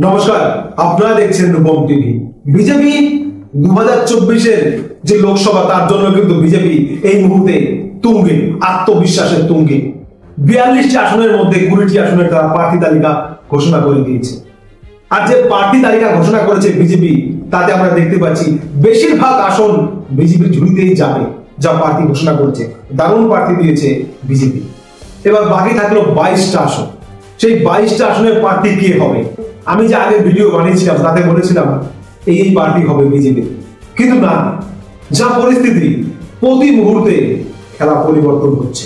নমস্কার, আপনারা দেখছেন রূপম টিভি। বিজেপি 2024-এর যে লোকসভা তার জন্য কিন্তু বিজেপি এই মুহূর্তে তুঙ্গে, আত্মবিশ্বাসের তুঙ্গে। 42টি আসনের মধ্যে 20টি আসনের তারা প্রার্থী তালিকা ঘোষণা করে দিয়েছে। আর যে প্রার্থী তালিকা ঘোষণা করেছে বিজেপি, তাতে আমরা দেখতে পাচ্ছি বেশিরভাগ আসন বিজেপির ঝুলিতেই যাবে। যা প্রার্থী ঘোষণা করেছে, দারুণ প্রার্থী দিয়েছে বিজেপি। এবার বাকি থাকলো 22টা আসন। সেই 22টা আসনের প্রার্থী কে হবে? আমি যে আগে ভিডিও বানিয়েছিলাম তাতে বলেছিলাম এই প্রার্থী হবে বিজেপি, কিন্তু না, যা পরিস্থিতি, প্রতি মুহূর্তে খেলা পরিবর্তন হচ্ছে,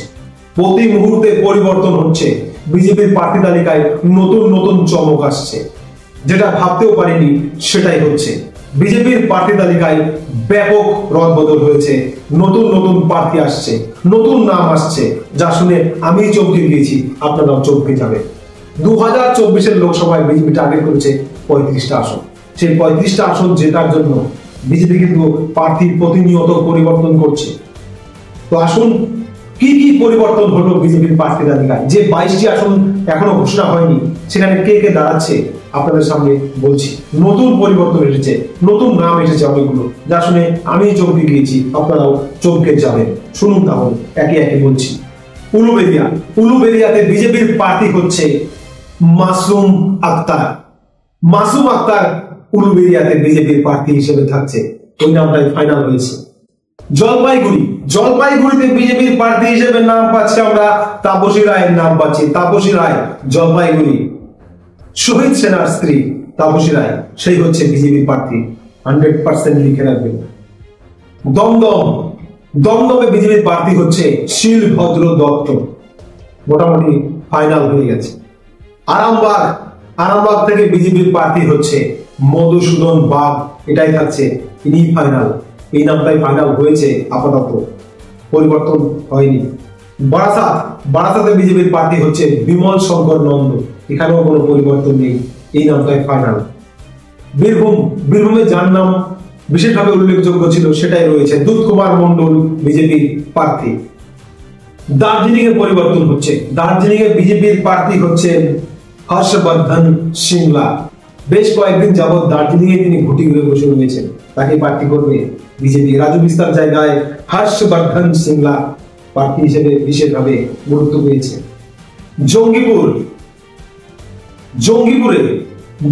প্রতি মুহূর্তে পরিবর্তন হচ্ছে। বিজেপির প্রার্থী তালিকায় নতুন নতুন চমক আসছে, যেটা ভাবতেও পারিনি সেটাই হচ্ছে। বিজেপির প্রার্থী তালিকায় ব্যাপক রদবদল হয়েছে, নতুন নতুন প্রার্থী আসছে, নতুন নাম আসছে, যা শুনে আমি চমকে গিয়েছি, আপনারাও চমকে যাবে। 2024-এর লোকসভায় বিজেপি টার্গেট করেছে 35টা আসন। সেই 35টা আসন জেতার জন্য বিজেপি কিন্তু প্রার্থী প্রতিনিয়ত পরিবর্তন করছে। তো আসুন, কি কি পরিবর্তন হলো বিজেপির প্রার্থী তালিকায়? যে 22টি আসন এখনো ঘোষণা হয়নি, সেখানে কে কে দাঁড়াচ্ছে আপনাদের সামনে বলছি। নতুন পরিবর্তন এসেছে, নতুন নাম এসেছে অনেকগুলো, যা শুনে আমি চমকে গিয়েছি, আপনারাও চমকে যাবেন। শুনুন তাহলে একে একে বলছি। উলুবেড়িয়াতে বিজেপির প্রার্থী হচ্ছে মাসুম আক্তার। মাসুম আক্তার উলুবেড়িয়াতে বিজেপির প্রার্থী হিসেবে থাকছে, ওই নামটাই ফাইনাল হয়েছে। জলপাইগুড়িতে বিজেপির প্রার্থী হিসেবে নাম পাচ্ছি আমরা, তাপসী রায়ের নাম পাচ্ছি। তাপসী রায়, জলপাইগুড়ি, শহীদ সেনার স্ত্রী তাপসী রায়, সেই হচ্ছে বিজেপির প্রার্থী। 100% লিখে রাখবেন। দমদমে বিজেপির প্রার্থী হচ্ছে শিলভদ্র দত্ত, মোটামুটি ফাইনাল হয়ে গেছে। আরামবাগ থেকে বিজেপির প্রার্থী হচ্ছে মধুসূদন বাগ, এটাই থাকছে, ইনি ফাইনাল। এই নামটাই ফাইনাল হয়েছে, আপাতত পরিবর্তন হয়নি। বারাসাতে বিজেপির প্রার্থী হচ্ছে বিমল শঙ্কর নন্দ, এখানেও কোনো পরিবর্তন নেই, এই নামটাই ফাইনাল। বীরভূমে যার নাম বিশেষভাবে উল্লেখযোগ্য ছিল সেটাই রয়েছে, দুধ কুমার মন্ডল বিজেপির প্রার্থী। দার্জিলিং এ পরিবর্তন হচ্ছে, দার্জিলিং এ বিজেপির প্রার্থী হচ্ছেন হর্ষবর্ধন সিংলা। বেশ কয়েকদিন যাবৎ দার্জিলিং এ তিনি ঘুটি ঘুরে বসে রয়েছেন, তাকে প্রার্থী করবে বিজেপি। রাজু বিস্তার জায়গায় হর্ষবর্ধন সিংলা প্রার্থী হিসেবে বিশেষভাবে গুরুত্ব পেয়েছে। জঙ্গিপুরে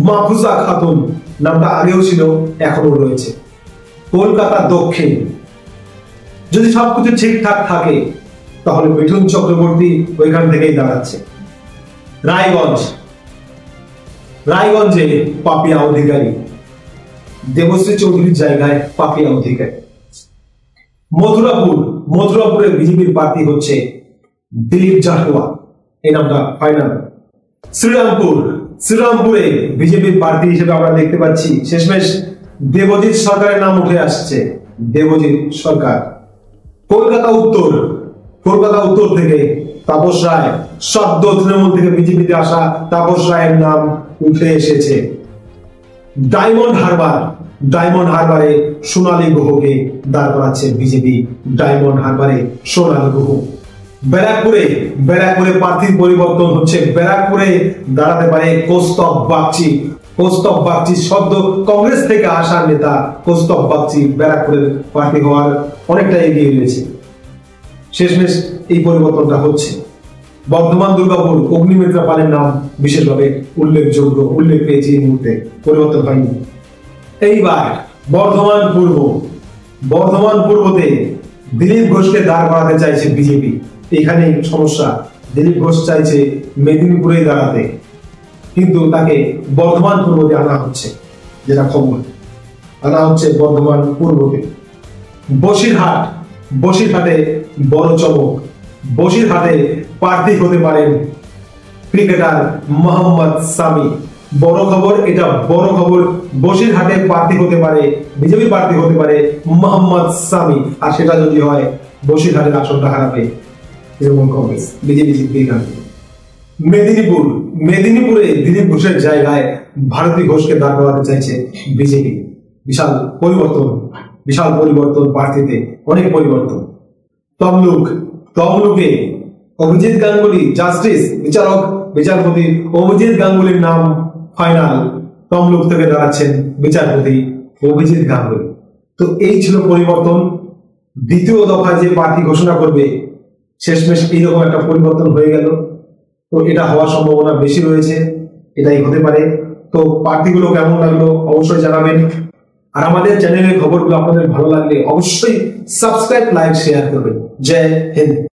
মাহফুজা খাতুন নামটা আগেও ছিল, এখনো রয়েছে। কলকাতা দক্ষিণ, যদি সবকিছু ঠিকঠাক থাকে তাহলে মিঠুন চক্রবর্তী ওইখান থেকেই দাঁড়াচ্ছে। রায়গঞ্জে পাপিয়া অধিকারী, দেবশ্রী চৌধুরীর জায়গায় পাপিয়া অধিকারী। মথুরাপুরে বিজেপির প্রার্থী হচ্ছে দিলীপ জাটওয়া, এই নামটা ফাইনাল। শ্রীরামপুরে বিজেপির প্রার্থী হিসেবে আমরা দেখতে পাচ্ছি শেষমেশ দেবজিৎ সরকারের নাম উঠে আসছে, দেবজিৎ সরকার। কলকাতা উত্তর থেকে তাপস রায়, সদ্য তৃণমূল থেকে বিজেপিতে আসা তাপস রায়ের নাম উঠে এসেছে। ডায়মন্ড হারবারে সোনালী গুহকে দাঁড় করাচ্ছে বিজেপি। ডায়মন্ড হারবারে সোনালী গুহ। ব্যারাকপুরে প্রার্থীর পরিবর্তন হচ্ছে, ব্যারাকপুরে দাঁড়াতে পারে কৌস্তব বাগচি সদ্য কংগ্রেস থেকে আসা নেতা কৌস্তব বাগচি ব্যারাকপুরের প্রার্থী হওয়ার অনেকটা এগিয়ে রয়েছে। শেষমেশ এই পরিবর্তনটা হচ্ছে। বর্ধমান দুর্গাপুর অগ্নিমিত্রা পালের নাম বিশেষভাবে উল্লেখ পেয়েছে, এই মুহূর্তে পরিবর্তন হয়নি। এইবার বর্ধমান পূর্বতে দিলীপ ঘোষকে দাঁড় করাতে চাইছে বিজেপি। এখানে সমস্যা, দিলীপ ঘোষ চাইছে মেদিনীপুরে দাঁড়াতে, কিন্তু তাকে বর্ধমান পূর্বতে আনা হচ্ছে, যেটা খবর আনা হচ্ছে বর্ধমান পূর্বতে। বসিরহাটে বড় চমক, বসিরহাটে প্রার্থী হতে পারেন ক্রিকেটার মোহাম্মদ সামি। বড় খবর, এটা বড় খবর। বসিরহাটে প্রার্থী হতে পারে, বিজেপি প্রার্থী হতে পারে মোহাম্মদ সামি। আর সেটা যদি হয়, বসিরহাটের আসনটা হারাবে তৃণমূল কংগ্রেস, বিজেপি জিতবে এখানে। মেদিনীপুরে দিলীপ ঘোষের জায়গায় ভারতী ঘোষকে দাঁড় করাতে চাইছে বিজেপি। বিশাল পরিবর্তন প্রার্থীতে, অনেক পরিবর্তন। তমলুকে অভিজিৎ গাঙ্গুলি, বিচারপতি অভিজিৎ গাঙ্গুলির নাম ফাইনাল। তমলুক থেকে দাঁড়াচ্ছেন বিচারপতি অভিজিৎ গাঙ্গুলি। তো এই ছিল পরিবর্তন। দ্বিতীয় দফায় যে প্রার্থী ঘোষণা করবে শেষমেশ এইরকম একটা পরিবর্তন হয়ে গেল। তো এটা হওয়ার সম্ভাবনা বেশি রয়েছে, এটাই হতে পারে। তো প্রার্থীগুলো কেমন লাগলো অবশ্যই জানাবেন। আর আমাদের চ্যানেলের খবরগুলো আপনাদের ভালো লাগলে অবশ্যই সাবস্ক্রাইব, লাইক, শেয়ার করবেন। জয় হিন্দ।